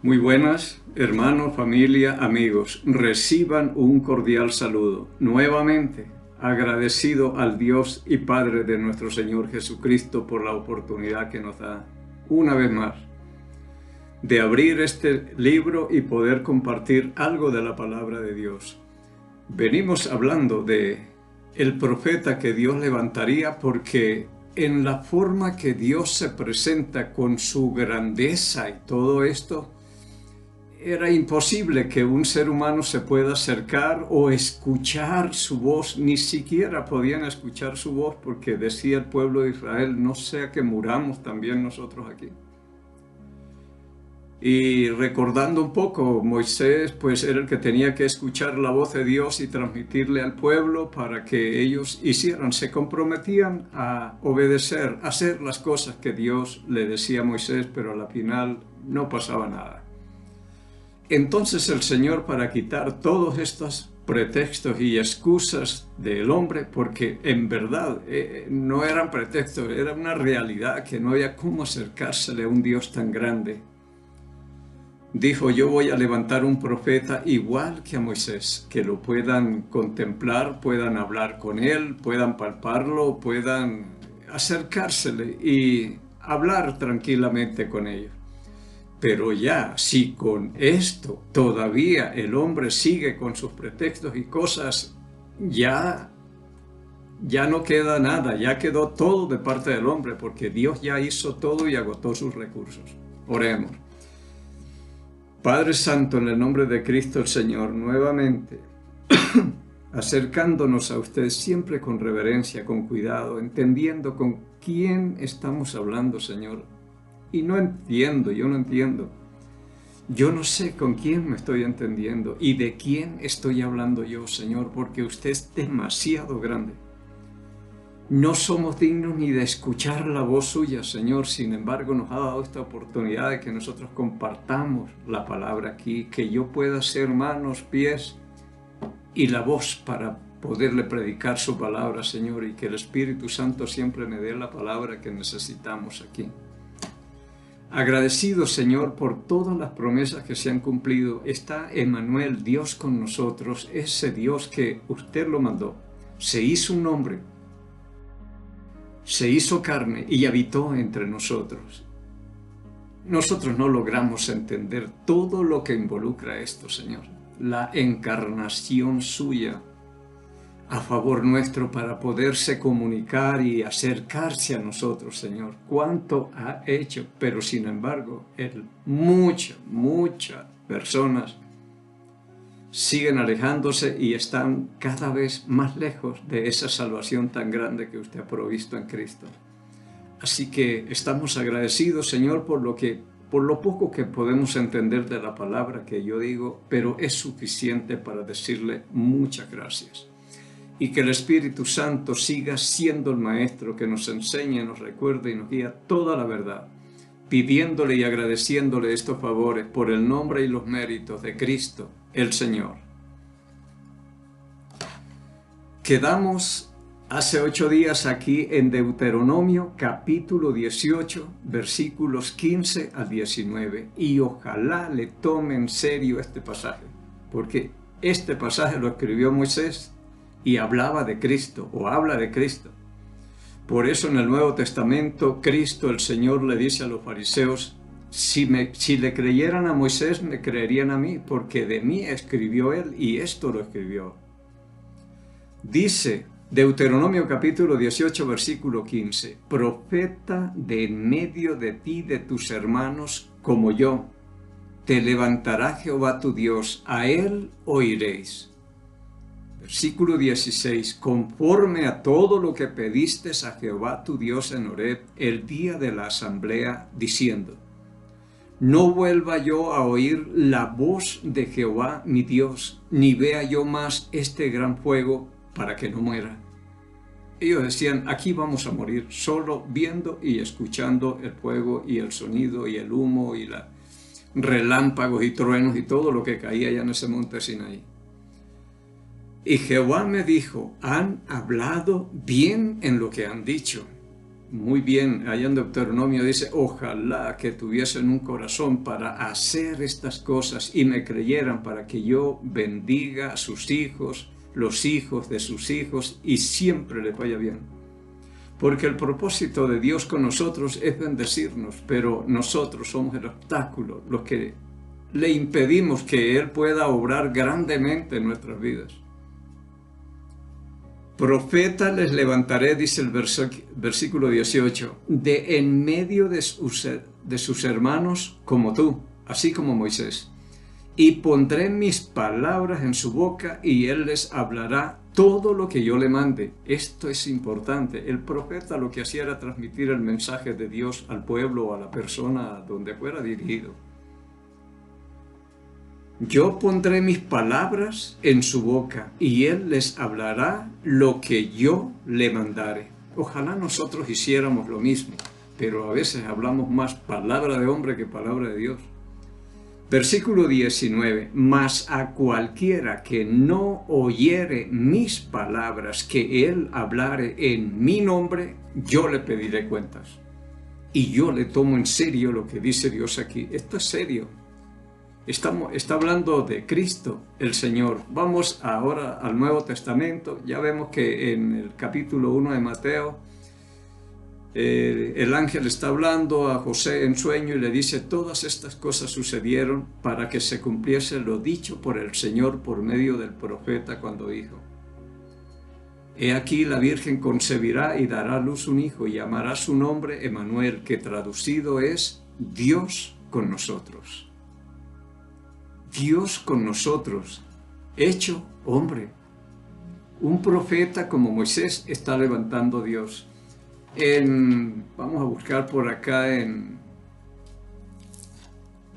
Muy buenas, hermanos, familia, amigos. Reciban un cordial saludo. Nuevamente, agradecido al Dios y Padre de nuestro Señor Jesucristo por la oportunidad que nos da, una vez más, de abrir este libro y poder compartir algo de la palabra de Dios. Venimos hablando de el profeta que Dios levantaría porque en la forma que Dios se presenta con su grandeza y todo esto, era imposible que un ser humano se pueda acercar o escuchar su voz. Ni siquiera podían escuchar su voz porque decía el pueblo de Israel, no sea que muramos también nosotros aquí. Y recordando un poco, Moisés pues era el que tenía que escuchar la voz de Dios y transmitirle al pueblo para que ellos hicieran, se comprometían a obedecer, a hacer las cosas que Dios le decía a Moisés, pero a la final no pasaba nada. Entonces el Señor, para quitar todos estos pretextos y excusas del hombre, porque en verdad no eran pretextos, era una realidad que no había cómo acercársele a un Dios tan grande, dijo: yo voy a levantar un profeta igual que a Moisés, que lo puedan contemplar, puedan hablar con él, puedan palparlo, puedan acercársele y hablar tranquilamente con ellos. Pero ya, si con esto todavía el hombre sigue con sus pretextos y cosas, ya no queda nada, ya quedó todo de parte del hombre, porque Dios ya hizo todo y agotó sus recursos. Oremos. Padre Santo, en el nombre de Cristo el Señor, nuevamente, acercándonos a usted siempre con reverencia, con cuidado, entendiendo con quién estamos hablando, Señor. Y yo no entiendo. Yo no sé con quién me estoy entendiendo y de quién estoy hablando yo, Señor, porque usted es demasiado grande. No somos dignos ni de escuchar la voz suya, Señor. Sin embargo, nos ha dado esta oportunidad de que nosotros compartamos la palabra aquí, que yo pueda ser manos, pies y la voz para poderle predicar su palabra, Señor, y que el Espíritu Santo siempre me dé la palabra que necesitamos aquí. Agradecido, Señor, por todas las promesas que se han cumplido. Está Emmanuel, Dios con nosotros, ese Dios que usted lo mandó. Se hizo un hombre, se hizo carne y habitó entre nosotros. Nosotros no logramos entender todo lo que involucra esto, Señor. La encarnación suya a favor nuestro para poderse comunicar y acercarse a nosotros, Señor. Cuánto ha hecho, pero sin embargo, muchas personas siguen alejándose y están cada vez más lejos de esa salvación tan grande que usted ha provisto en Cristo. Así que estamos agradecidos, Señor, por lo poco que podemos entender de la palabra que yo digo, pero es suficiente para decirle muchas gracias. Y que el Espíritu Santo siga siendo el Maestro que nos enseñe, nos recuerde y nos guía toda la verdad, pidiéndole y agradeciéndole estos favores por el nombre y los méritos de Cristo, el Señor. Quedamos hace 8 días aquí en Deuteronomio, capítulo 18, versículos 15 al 19, y ojalá le tome en serio este pasaje, porque este pasaje lo escribió Moisés, y hablaba de Cristo, o habla de Cristo. Por eso en el Nuevo Testamento, Cristo, el Señor, le dice a los fariseos: si le creyeran a Moisés, me creerían a mí, porque de mí escribió él, y esto lo escribió. Dice Deuteronomio capítulo 18, versículo 15, profeta de en medio de ti, de tus hermanos, como yo, te levantará Jehová tu Dios, a él oiréis. Versículo 16, conforme a todo lo que pediste a Jehová tu Dios en Horeb, el día de la asamblea, diciendo: no vuelva yo a oír la voz de Jehová mi Dios, ni vea yo más este gran fuego, para que no muera. Ellos decían: aquí vamos a morir, solo viendo y escuchando el fuego y el sonido y el humo y los relámpagos y truenos y todo lo que caía allá en ese monte Sinaí. Y Jehová me dijo: han hablado bien en lo que han dicho. muy bien, allá en Deuteronomio dice, ojalá que tuviesen un corazón para hacer estas cosas y me creyeran para que yo bendiga a sus hijos, los hijos de sus hijos y siempre les vaya bien. Porque el propósito de Dios con nosotros es bendecirnos, pero nosotros somos el obstáculo, los que le impedimos que Él pueda obrar grandemente en nuestras vidas. Profeta les levantaré, dice el versículo 18, de en medio de sus hermanos como tú, así como Moisés. Y pondré mis palabras en su boca y él les hablará todo lo que yo le mande. Esto es importante. El profeta lo que hacía era transmitir el mensaje de Dios al pueblo o a la persona donde fuera dirigido. Yo pondré mis palabras en su boca y él les hablará lo que yo le mandare. Ojalá nosotros hiciéramos lo mismo, pero a veces hablamos más palabra de hombre que palabra de Dios. Versículo 19, mas a cualquiera que no oyere mis palabras que él hablare en mi nombre, yo le pediré cuentas. Y yo le tomo en serio lo que dice Dios aquí. Esto es serio. Está hablando de Cristo, el Señor. Vamos ahora al Nuevo Testamento. Ya vemos que en el capítulo 1 de Mateo, el ángel está hablando a José en sueño y le dice, todas estas cosas sucedieron para que se cumpliese lo dicho por el Señor por medio del profeta cuando dijo, he aquí la Virgen concebirá y dará a luz un hijo y llamará su nombre Emmanuel, que traducido es Dios con nosotros. Dios con nosotros, hecho hombre. Un profeta como Moisés está levantando Dios. Vamos a buscar por acá en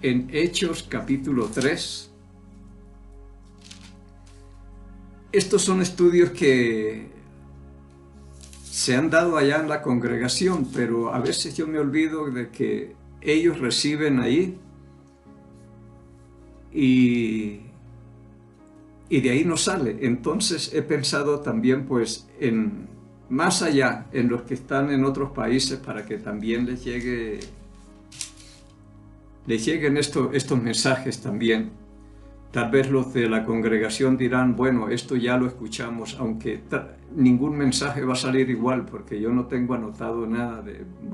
Hechos capítulo 3. Estos son estudios que se han dado allá en la congregación, pero a veces yo me olvido de que ellos reciben ahí y de ahí no sale. Entonces he pensado también pues más allá, en los que están en otros países, para que también les lleguen estos mensajes también. Tal vez los de la congregación dirán, bueno, esto ya lo escuchamos, aunque ningún mensaje va a salir igual, porque yo no tengo anotado nada,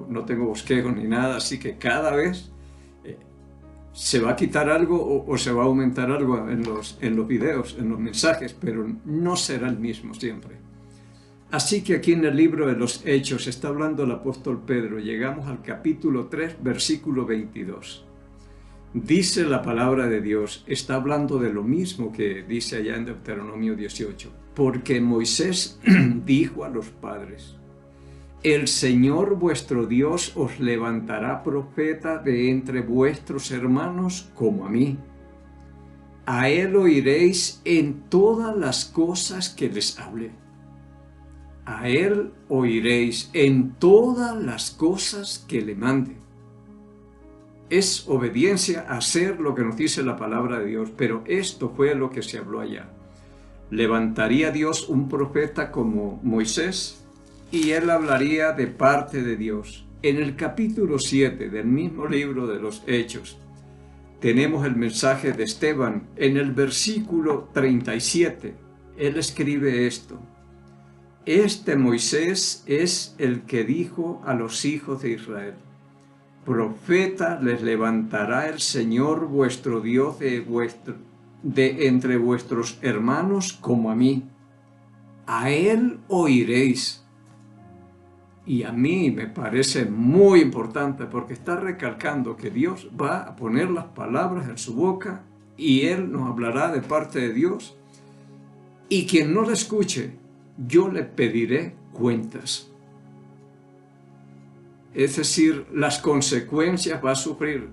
no tengo bosquejo ni nada, así que cada vez se va a quitar algo o se va a aumentar algo en los videos, en los mensajes, pero no será el mismo siempre. Así que aquí en el libro de los Hechos está hablando el apóstol Pedro. Llegamos al capítulo 3, versículo 22. Dice la palabra de Dios, está hablando de lo mismo que dice allá en Deuteronomio 18. Porque Moisés dijo a los padres, el Señor vuestro Dios os levantará profeta de entre vuestros hermanos como a mí. A él oiréis en todas las cosas que les hable. A él oiréis en todas las cosas que le mande. Es obediencia hacer lo que nos dice la palabra de Dios, pero esto fue lo que se habló allá. Levantaría Dios un profeta como Moisés y él hablaría de parte de Dios. En el capítulo 7 del mismo libro de los Hechos tenemos el mensaje de Esteban. En el versículo 37 él escribe esto. Este Moisés es el que dijo a los hijos de Israel, profeta les levantará el Señor vuestro Dios de entre vuestros hermanos como a mí. A él oiréis. Y a mí me parece muy importante porque está recalcando que Dios va a poner las palabras en su boca y él nos hablará de parte de Dios. Y quien no le escuche, yo le pediré cuentas. Es decir, las consecuencias va a sufrir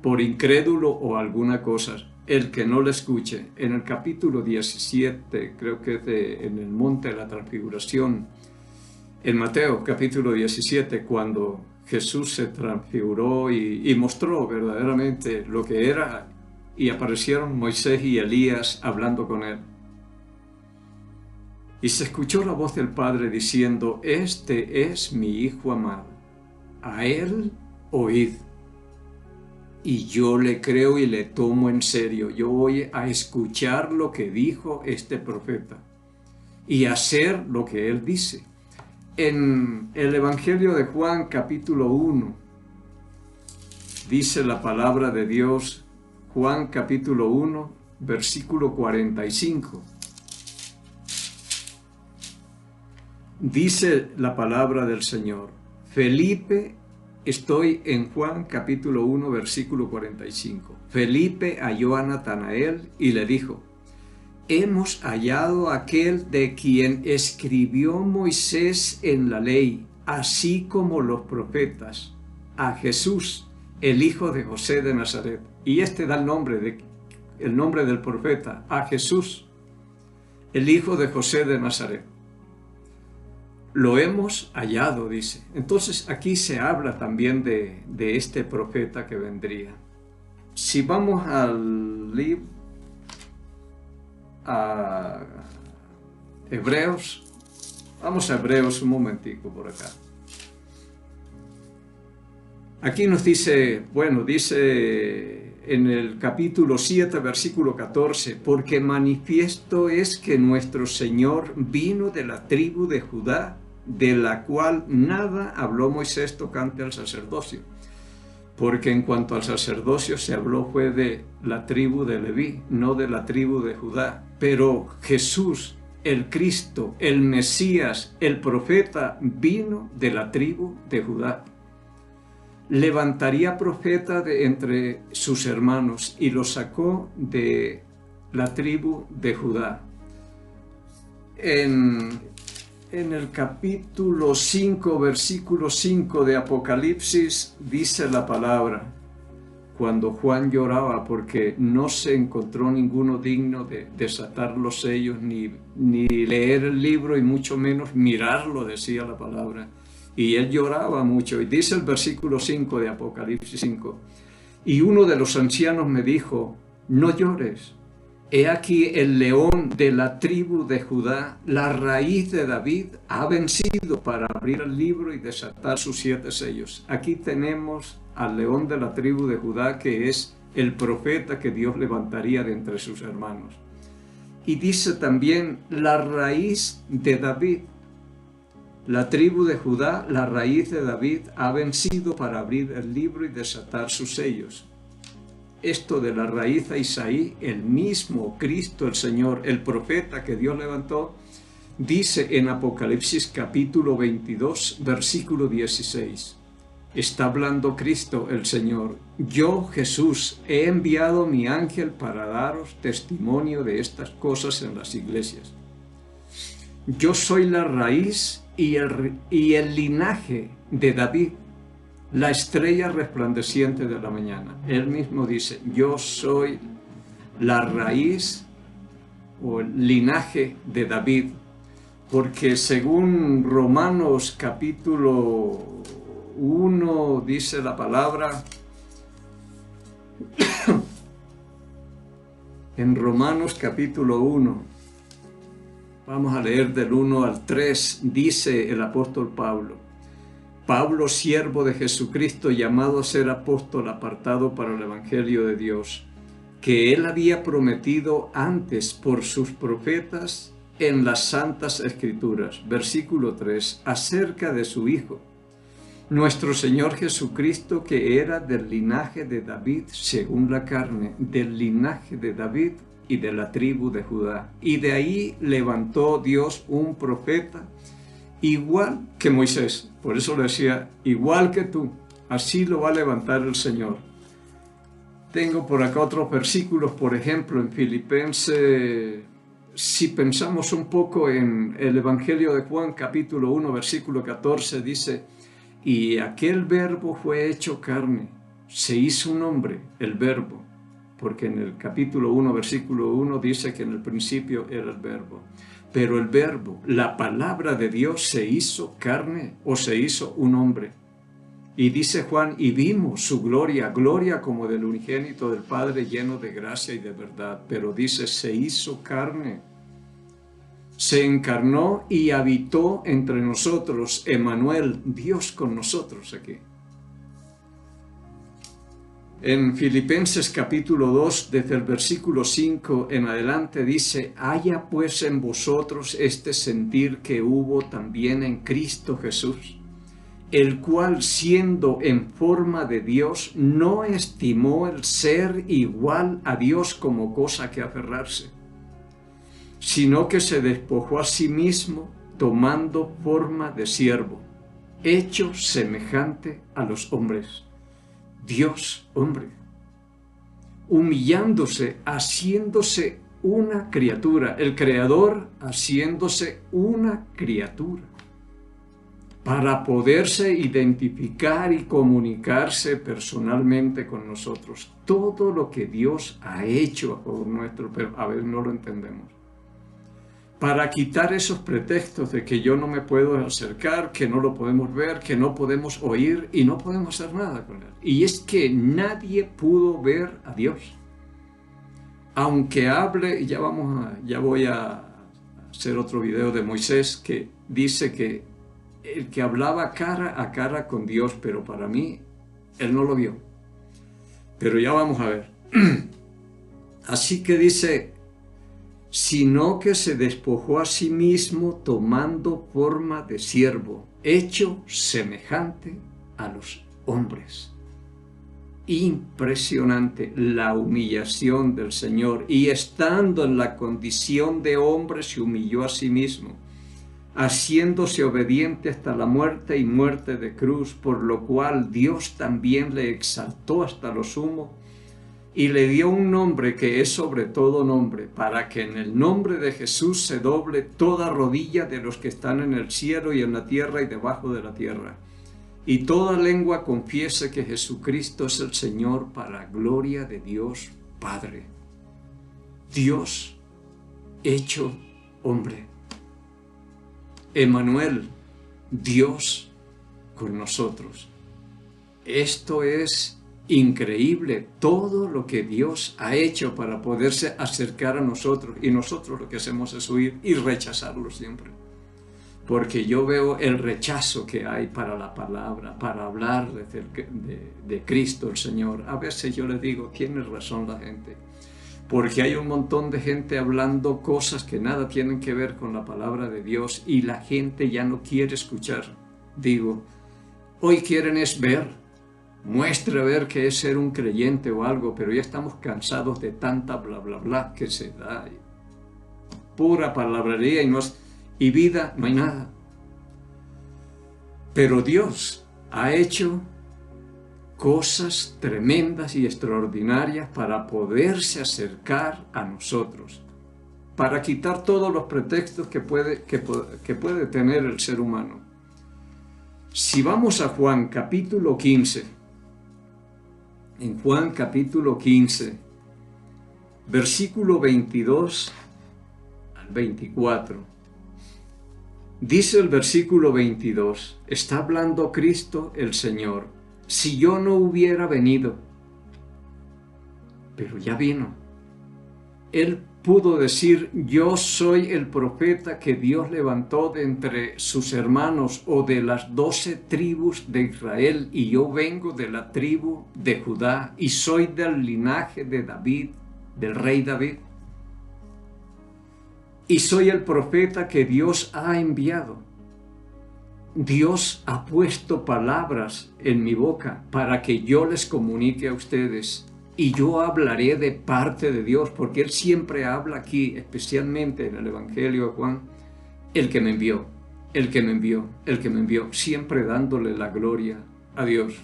por incrédulo o alguna cosa el que no le escuche. En el capítulo 17, creo que es en el monte de la transfiguración, en Mateo capítulo 17, cuando Jesús se transfiguró y mostró verdaderamente lo que era, y aparecieron Moisés y Elías hablando con él. Y se escuchó la voz del Padre diciendo: Este es mi Hijo amado, a él oíd. Y yo le creo y le tomo en serio. Yo voy a escuchar lo que dijo este profeta y hacer lo que él dice. En el Evangelio de Juan, capítulo 1, dice la palabra de Dios, Juan capítulo 1, versículo 45. Dice la palabra del Señor. Felipe, estoy en Juan capítulo 1, versículo 45. Felipe halló a Natanael y le dijo: hemos hallado a aquel de quien escribió Moisés en la ley, así como los profetas, a Jesús, el hijo de José de Nazaret. Y este da el nombre del profeta, a Jesús, el hijo de José de Nazaret. Lo hemos hallado, dice. Entonces aquí se habla también de este profeta que vendría. Si vamos al libro, a Hebreos, vamos a Hebreos un momentico por acá. Aquí nos dice, dice en el capítulo 7, versículo 14, porque manifiesto es que nuestro Señor vino de la tribu de Judá, de la cual nada habló Moisés tocante al sacerdocio. Porque en cuanto al sacerdocio se habló fue de la tribu de Leví, no de la tribu de Judá. Pero Jesús, el Cristo, el Mesías, el profeta, vino de la tribu de Judá. Levantaría profeta de entre sus hermanos y lo sacó de la tribu de Judá. En el capítulo 5, versículo 5 de Apocalipsis, dice la palabra, cuando Juan lloraba porque no se encontró ninguno digno de desatar los sellos, ni leer el libro y mucho menos mirarlo, decía la palabra. Y él lloraba mucho. Y dice el versículo 5 de Apocalipsis 5, y uno de los ancianos me dijo, no llores. He aquí el león de la tribu de Judá, la raíz de David, ha vencido para abrir el libro y desatar sus 7 sellos. Aquí tenemos al león de la tribu de Judá, que es el profeta que Dios levantaría de entre sus hermanos. Y dice también la raíz de David. La tribu de Judá, la raíz de David, ha vencido para abrir el libro y desatar sus sellos. Esto de la raíz de Isaí, el mismo Cristo, el Señor, el profeta que Dios levantó, dice en Apocalipsis capítulo 22, versículo 16. Está hablando Cristo, el Señor. Yo, Jesús, he enviado mi ángel para daros testimonio de estas cosas en las iglesias. Yo soy la raíz y el linaje de David, la estrella resplandeciente de la mañana. Él mismo dice, yo soy la raíz o el linaje de David, porque según Romanos capítulo 1 dice la palabra, en Romanos capítulo 1, vamos a leer del 1 al 3, dice el apóstol Pablo, Pablo, siervo de Jesucristo, llamado a ser apóstol, apartado para el Evangelio de Dios, que él había prometido antes por sus profetas en las Santas Escrituras. Versículo 3, acerca de su Hijo, nuestro Señor Jesucristo, que era del linaje de David según la carne, del linaje de David y de la tribu de Judá. Y de ahí levantó Dios un profeta, igual que Moisés. Por eso le decía, igual que tú, así lo va a levantar el Señor. Tengo por acá otros versículos, por ejemplo, en Filipenses, si pensamos un poco en el Evangelio de Juan, capítulo 1, versículo 14, dice, y aquel verbo fue hecho carne, se hizo un hombre, el verbo, porque en el capítulo 1, versículo 1 dice que en el principio era el verbo. Pero el verbo, la palabra de Dios se hizo carne o se hizo un hombre. Y dice Juan, y vimos su gloria, gloria como del unigénito del Padre, lleno de gracia y de verdad. Pero dice, se hizo carne. se encarnó y habitó entre nosotros, Emmanuel, Dios con nosotros aquí. En Filipenses capítulo 2, desde el versículo 5 en adelante dice: haya pues en vosotros este sentir que hubo también en Cristo Jesús, el cual siendo en forma de Dios, no estimó el ser igual a Dios como cosa que aferrarse, sino que se despojó a sí mismo, tomando forma de siervo, hecho semejante a los hombres. Dios, hombre, humillándose, haciéndose una criatura, el Creador haciéndose una criatura, para poderse identificar y comunicarse personalmente con nosotros. Todo lo que Dios ha hecho a favor nuestro, pero a veces no lo entendemos. Para quitar esos pretextos de que yo no me puedo acercar, que no lo podemos ver, que no podemos oír y no podemos hacer nada con él. Y es que nadie pudo ver a Dios. Aunque hable, ya voy a hacer otro video de Moisés que dice que el que hablaba cara a cara con Dios, pero para mí, él no lo vio. Pero ya vamos a ver. Así que dice: sino que se despojó a sí mismo tomando forma de siervo, hecho semejante a los hombres. Impresionante la humillación del Señor, y estando en la condición de hombre se humilló a sí mismo, haciéndose obediente hasta la muerte y muerte de cruz, por lo cual Dios también le exaltó hasta lo sumo y le dio un nombre que es sobre todo nombre, para que en el nombre de Jesús se doble toda rodilla de los que están en el cielo y en la tierra y debajo de la tierra, y toda lengua confiese que Jesucristo es el Señor, para gloria de Dios Padre. Dios hecho hombre. Emmanuel, Dios con nosotros. Esto es increíble, todo lo que Dios ha hecho para poderse acercar a nosotros, y nosotros lo que hacemos es huir y rechazarlo siempre, porque yo veo el rechazo que hay para la palabra, para hablar de Cristo el Señor. A veces yo le digo, tiene razón la gente, porque hay un montón de gente hablando cosas que nada tienen que ver con la palabra de Dios, y la gente ya no quiere escuchar. Digo, hoy quieren es ver, muestra ver que es ser un creyente o algo, pero ya estamos cansados de tanta bla bla bla que se da. Pura palabrería y vida, no hay nada. Pero Dios ha hecho cosas tremendas y extraordinarias para poderse acercar a nosotros, para quitar todos los pretextos que puede tener el ser humano. Si vamos a Juan capítulo 15, en Juan capítulo 15, versículo 22 al 24, dice el versículo 22, está hablando Cristo el Señor: si yo no hubiera venido, pero ya vino. Él pudo decir, yo soy el profeta que Dios levantó de entre sus hermanos, o de las 12 tribus de Israel, y yo vengo de la tribu de Judá, y soy del linaje de David, del rey David. Y soy el profeta que Dios ha enviado. Dios ha puesto palabras en mi boca para que yo les comunique a ustedes, y yo hablaré de parte de Dios, porque Él siempre habla aquí, especialmente en el Evangelio de Juan, el que me envió, el que me envió, el que me envió, siempre dándole la gloria a Dios.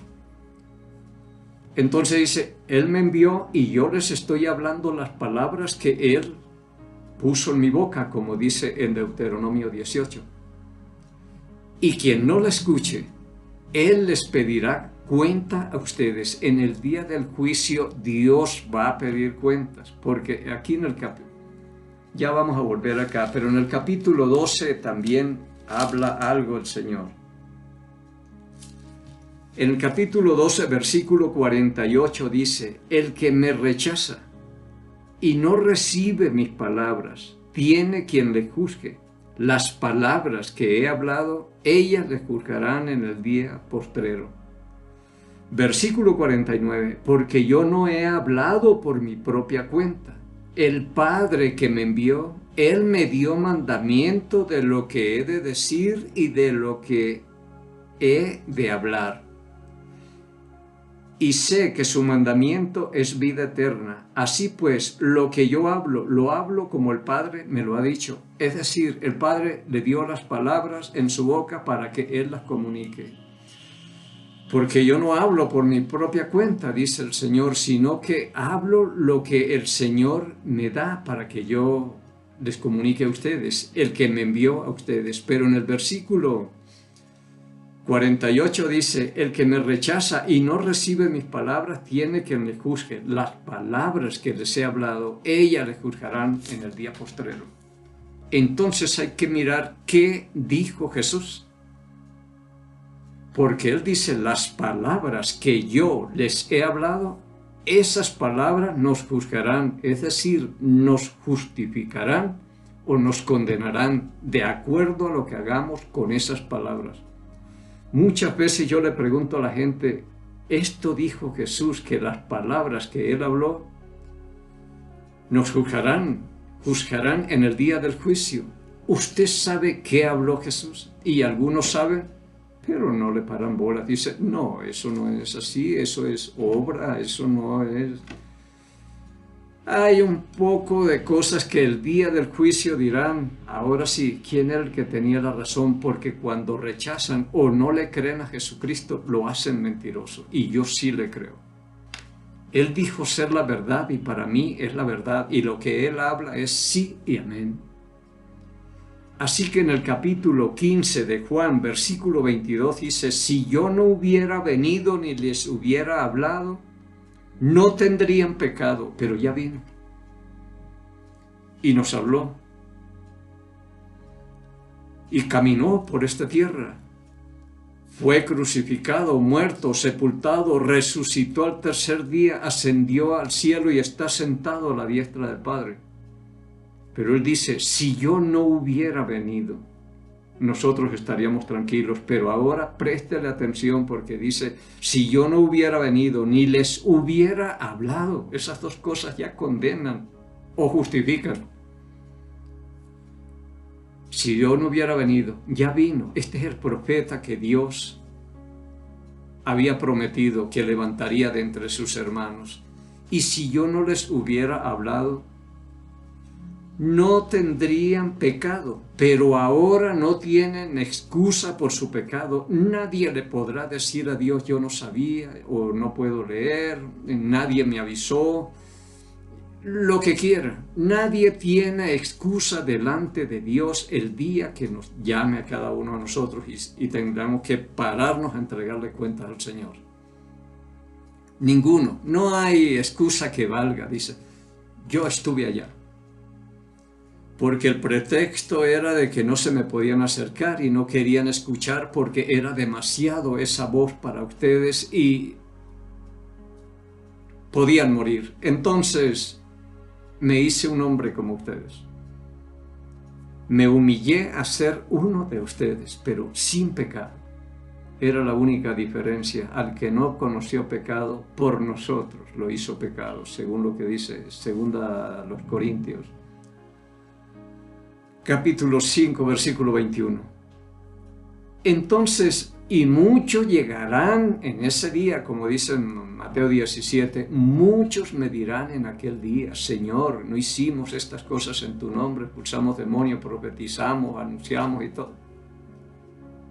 Entonces dice, Él me envió y yo les estoy hablando las palabras que Él puso en mi boca, como dice en Deuteronomio 18. Y quien no la escuche, Él les pedirá cuenta a ustedes. En el día del juicio Dios va a pedir cuentas, porque aquí en el capítulo, ya vamos a volver acá, pero en el capítulo 12 también habla algo el Señor. En el capítulo 12, versículo 48 dice, el que me rechaza y no recibe mis palabras, tiene quien le juzgue. las palabras que he hablado, ellas le juzgarán en el día postrero. Versículo 49, porque yo no he hablado por mi propia cuenta. El Padre que me envió, Él me dio mandamiento de lo que he de decir y de lo que he de hablar. Y sé que su mandamiento es vida eterna. Así pues, lo que yo hablo, lo hablo como el Padre me lo ha dicho. Es decir, el Padre le dio las palabras en su boca para que Él las comunique. Porque yo no hablo por mi propia cuenta, dice el Señor, sino que hablo lo que el Señor me da para que yo les comunique a ustedes, el que me envió a ustedes. Pero en el versículo 48 dice, el que me rechaza y no recibe mis palabras tiene quien le juzgue. Las palabras que les he hablado, ellas le juzgarán en el día postrero. Entonces hay que mirar qué dijo Jesús. Porque Él dice, las palabras que yo les he hablado, esas palabras nos juzgarán, es decir, nos justificarán o nos condenarán de acuerdo a lo que hagamos con esas palabras. Muchas veces yo le pregunto a la gente, esto dijo Jesús, que las palabras que Él habló nos juzgarán en el día del juicio. ¿Usted sabe qué habló Jesús? Y algunos saben, pero no le paran bolas. Dice, no, eso no es así, eso es obra, eso no es... Hay un poco de cosas que el día del juicio dirán, ahora sí, ¿quién era el que tenía la razón? Porque cuando rechazan o no le creen a Jesucristo, lo hacen mentiroso. Y yo sí le creo. Él dijo ser la verdad y para mí es la verdad. Y lo que Él habla es sí y amén. Así que en el capítulo 15 de Juan, versículo 22, dice, si yo no hubiera venido ni les hubiera hablado, no tendrían pecado, pero ya vino. Y nos habló. Y caminó por esta tierra. Fue crucificado, muerto, sepultado, resucitó al tercer día, ascendió al cielo y está sentado a la diestra del Padre. Pero Él dice, si yo no hubiera venido, nosotros estaríamos tranquilos. Pero ahora préstele atención porque dice, si yo no hubiera venido, ni les hubiera hablado. Esas dos cosas ya condenan o justifican. Si yo no hubiera venido, ya vino. Este es el profeta que Dios había prometido que levantaría de entre sus hermanos. Y si yo no les hubiera hablado, no tendrían pecado, pero ahora no tienen excusa por su pecado. Nadie le podrá decir a Dios, yo no sabía, o no puedo leer, nadie me avisó, lo que quiera. Nadie tiene excusa delante de Dios el día que nos llame a cada uno de nosotros y tendremos que pararnos a entregarle cuentas al Señor. Ninguno, no hay excusa que valga, dice, yo estuve allá. Porque el pretexto era de que no se me podían acercar y no querían escuchar porque era demasiado esa voz para ustedes y podían morir. Entonces me hice un hombre como ustedes. Me humillé a ser uno de ustedes, pero sin pecado. Era la única diferencia. Al que no conoció pecado, por nosotros lo hizo pecado, según lo que dice 2 Corintios. Capítulo 5, versículo 21. Entonces, y muchos llegarán en ese día, como dice en Mateo 17, muchos me dirán en aquel día, Señor, no hicimos estas cosas en tu nombre, expulsamos demonios, profetizamos, anunciamos y todo.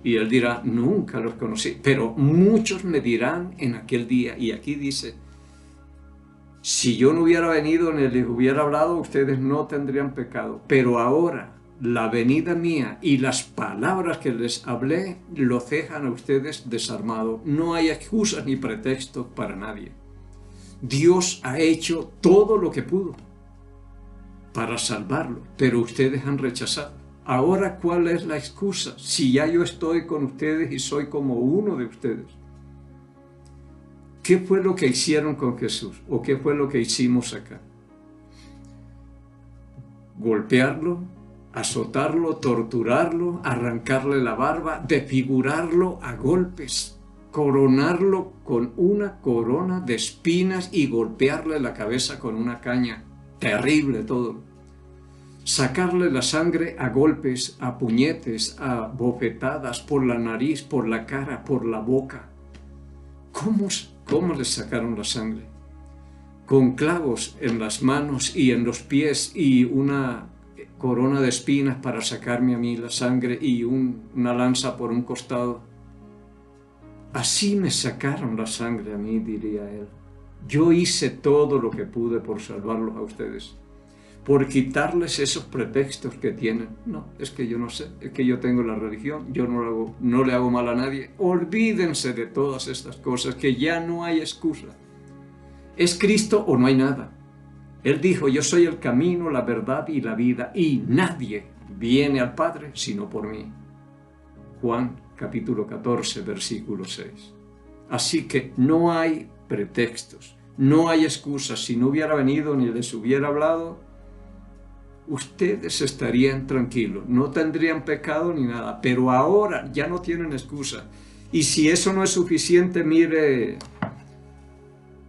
Y Él dirá, nunca los conocí. Pero muchos me dirán en aquel día, y aquí dice, si yo no hubiera venido ni les hubiera hablado, ustedes no tendrían pecado. Pero ahora, la venida mía y las palabras que les hablé los dejan a ustedes desarmados. No hay excusas ni pretextos para nadie. Dios ha hecho todo lo que pudo para salvarlo, pero ustedes han rechazado. Ahora, ¿cuál es la excusa? Si ya yo estoy con ustedes y soy como uno de ustedes. ¿Qué fue lo que hicieron con Jesús? ¿O qué fue lo que hicimos acá? Golpearlo, azotarlo, torturarlo, arrancarle la barba, desfigurarlo a golpes, coronarlo con una corona de espinas y golpearle la cabeza con una caña. Terrible todo. Sacarle la sangre a golpes, a puñetes, a bofetadas por la nariz, por la cara, por la boca. ¿Cómo le sacaron la sangre? Con clavos en las manos y en los pies y una corona de espinas para sacarme a mí la sangre y una lanza por un costado. Así me sacaron la sangre a mí, diría él. Yo hice todo lo que pude por salvarlos a ustedes, por quitarles esos pretextos que tienen. No, es que yo no sé, es que yo tengo la religión, yo no le hago mal a nadie. Olvídense de todas estas cosas, que ya no hay excusa. ¿Es Cristo o no hay nada? Él dijo, yo soy el camino, la verdad y la vida, y nadie viene al Padre sino por mí. Juan capítulo 14, versículo 6. Así que no hay pretextos, no hay excusas. Si no hubiera venido ni les hubiera hablado, ustedes estarían tranquilos, no tendrían pecado ni nada, pero ahora ya no tienen excusa. Y si eso no es suficiente, mire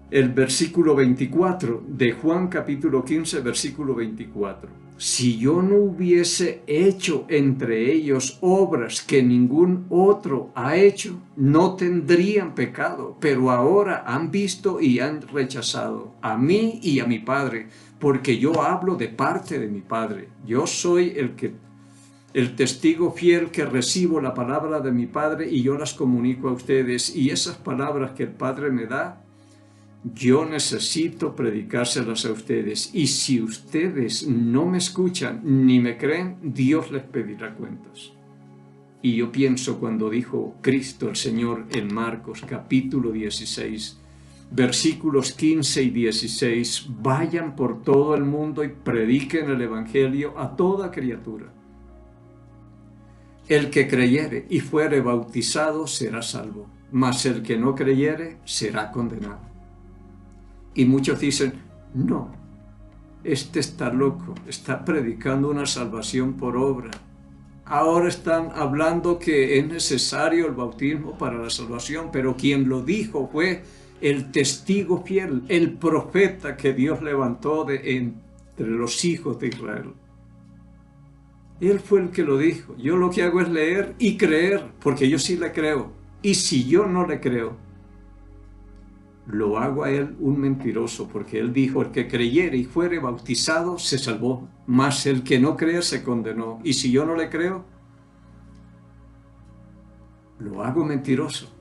el versículo 24 de Juan capítulo 15, versículo 24. Si yo no hubiese hecho entre ellos obras que ningún otro ha hecho, no tendrían pecado, pero ahora han visto y han rechazado a mí y a mi Padre, porque yo hablo de parte de mi Padre. Yo soy el testigo fiel que recibo la palabra de mi Padre y yo las comunico a ustedes. Y esas palabras que el Padre me da, yo necesito predicárselas a ustedes. Y si ustedes no me escuchan ni me creen, Dios les pedirá cuentas. Y yo pienso cuando dijo Cristo el Señor en Marcos capítulo 16, versículos 15 y 16, vayan por todo el mundo y prediquen el Evangelio a toda criatura. El que creyere y fuere bautizado será salvo, mas el que no creyere será condenado. Y muchos dicen, no, este está loco, está predicando una salvación por obra. Ahora están hablando que es necesario el bautismo para la salvación, pero quien lo dijo fue el testigo fiel, el profeta que Dios levantó de entre los hijos de Israel. Él fue el que lo dijo. Yo lo que hago es leer y creer, porque yo sí le creo. Y si yo no le creo, lo hago a él un mentiroso, porque él dijo, el que creyere y fuere bautizado se salvó, mas el que no cree se condenó. Y si yo no le creo, lo hago mentiroso.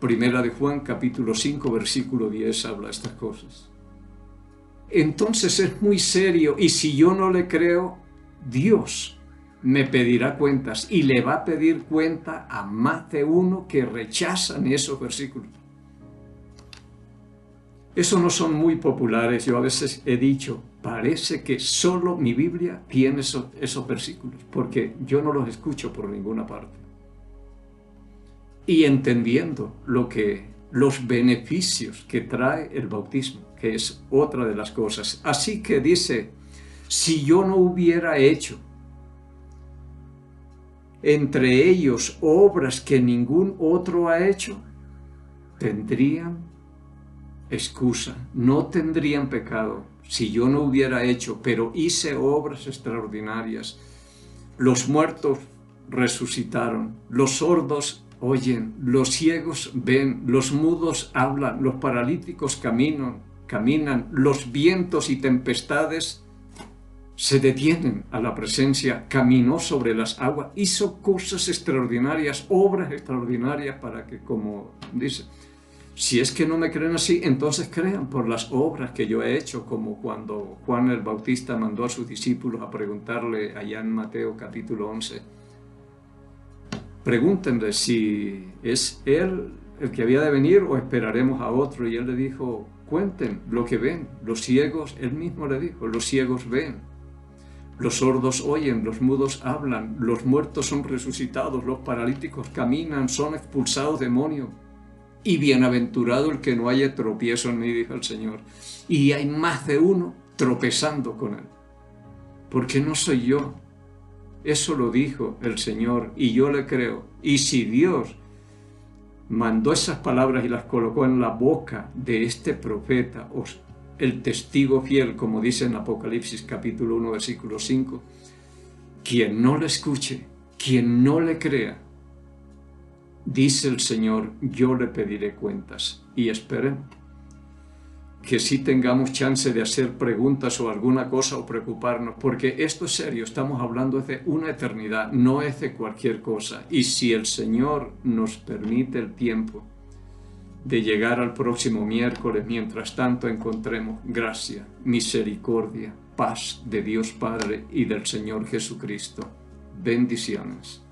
Primera de Juan, capítulo 5, versículo 10, habla estas cosas. Entonces es muy serio, y si yo no le creo, Dios me pedirá cuentas, y le va a pedir cuenta a más de uno que rechazan esos versículos. Esos no son muy populares. Yo a veces he dicho, parece que solo mi Biblia tiene esos versículos, porque yo no los escucho por ninguna parte. Y entendiendo los beneficios que trae el bautismo, que es otra de las cosas. Así que dice, si yo no hubiera hecho entre ellos obras que ningún otro ha hecho, tendrían excusa, no tendrían pecado. Si yo no hubiera hecho, pero hice obras extraordinarias. Los muertos resucitaron, los sordos oyen, los ciegos ven, los mudos hablan, los paralíticos caminan, los vientos y tempestades se detienen a la presencia, caminó sobre las aguas, hizo cosas extraordinarias, obras extraordinarias para que, como dice, si es que no me creen así, entonces crean por las obras que yo he hecho, como cuando Juan el Bautista mandó a sus discípulos a preguntarle allá en Mateo capítulo 11, pregúntenle si es él el que había de venir o esperaremos a otro. Y él le dijo, cuenten lo que ven. Los ciegos, él mismo le dijo, los ciegos ven. Los sordos oyen, los mudos hablan, los muertos son resucitados, los paralíticos caminan, son expulsados demonios. Y bienaventurado el que no haya tropiezo en mí, dijo el Señor. Y hay más de uno tropezando con él. porque no soy yo. Eso lo dijo el Señor y yo le creo. Y si Dios mandó esas palabras y las colocó en la boca de este profeta, el testigo fiel, como dice en Apocalipsis capítulo 1, versículo 5, quien no le escuche, quien no le crea, dice el Señor, yo le pediré cuentas. Y esperemos que sí tengamos chance de hacer preguntas o alguna cosa o preocuparnos, porque esto es serio, estamos hablando de una eternidad, no es de cualquier cosa. Y si el Señor nos permite el tiempo de llegar al próximo miércoles, mientras tanto encontremos gracia, misericordia, paz de Dios Padre y del Señor Jesucristo. Bendiciones.